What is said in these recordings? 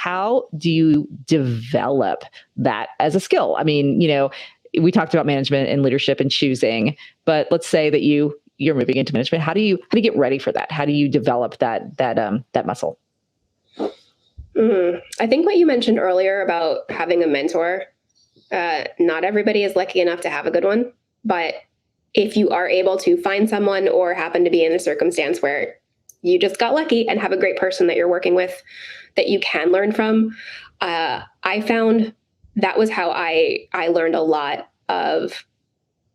How do you develop that as a skill? I mean, we talked about management and leadership and choosing, but let's say that you're moving into management. How do you get ready for that? How do you develop that muscle? I think what you mentioned earlier about having a mentor, not everybody is lucky enough to have a good one, but if you are able to find someone or happen to be in a circumstance where you just got lucky and have a great person that you're working with that you can learn from, I found that was how I learned a lot of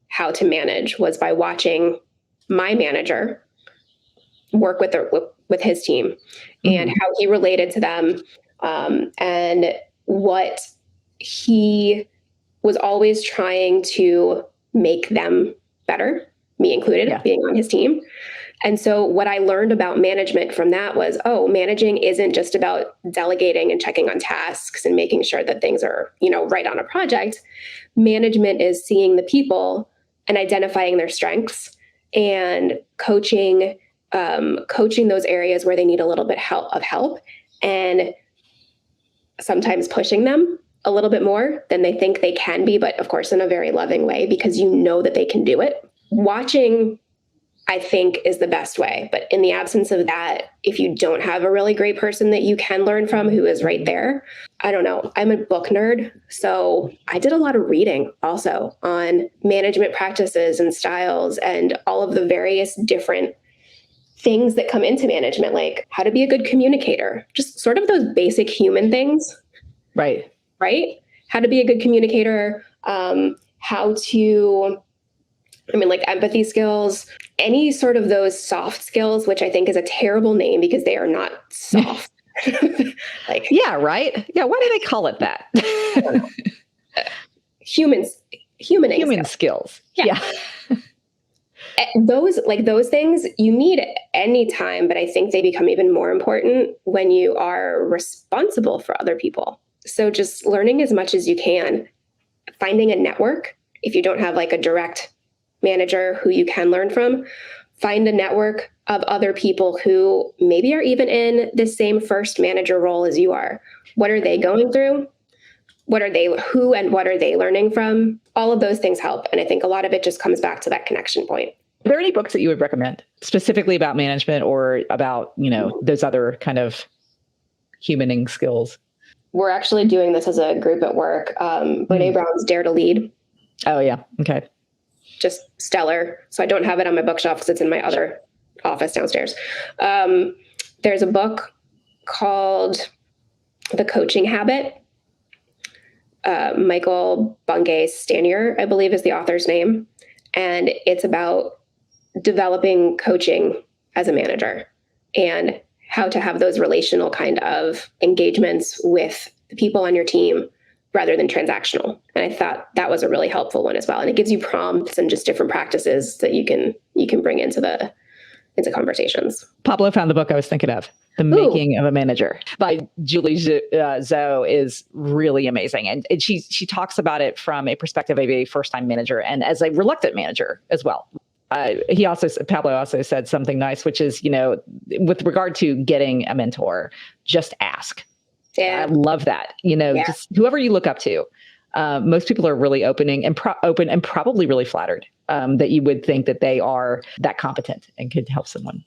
how to manage, was by watching my manager work with his team and how he related to them, and what he was always trying to make them better, me included, being on his team. And so what I learned about management from that was, managing isn't just about delegating and checking on tasks and making sure that things are, right on a project. Management is seeing the people and identifying their strengths and coaching those areas where they need a little bit of help, and sometimes pushing them a little bit more than they think they can be, but of course in a very loving way, because you know that they can do it. Watching, I think, is the best way. But in the absence of that, if you don't have a really great person that you can learn from who is right there, I don't know. I'm a book nerd, so I did a lot of reading also on management practices and styles and all of the various different things that come into management, like how to be a good communicator, just sort of those basic human things. Right? How to be a good communicator, like empathy skills, any sort of those soft skills, which I think is a terrible name because they are not soft. Yeah, right. Yeah. Why do they call it that? Human skills. Yeah. Those things you need any time, but I think they become even more important when you are responsible for other people. So just learning as much as you can, finding a network. If you don't have like a direct manager who you can learn from, find a network of other people who maybe are even in the same first manager role as you are. What are they going through? What are they learning from? All of those things help. And I think a lot of it just comes back to that connection point. Are there any books that you would recommend specifically about management or about, those other kind of humaning skills? We're actually doing this as a group at work. Brene Brown's Dare to Lead. Oh, yeah. Okay. Just stellar. So I don't have it on my bookshelf because it's in my other office downstairs. There's a book called The Coaching Habit. Michael Bungay Stanier, I believe, is the author's name. And it's about developing coaching as a manager and how to have those relational kind of engagements with the people on your team rather than transactional. And I thought that was a really helpful one as well. And it gives you prompts and just different practices that you can bring into conversations. Pablo found the book I was thinking of. The Making of a Manager by Julie Zhou is really amazing. And she talks about it from a perspective of a first-time manager and as a reluctant manager as well. Pablo also said something nice, which is, with regard to getting a mentor, just ask. Yeah. I love that. Just whoever you look up to. Most people are really open and probably really flattered that you would think that they are that competent and could help someone.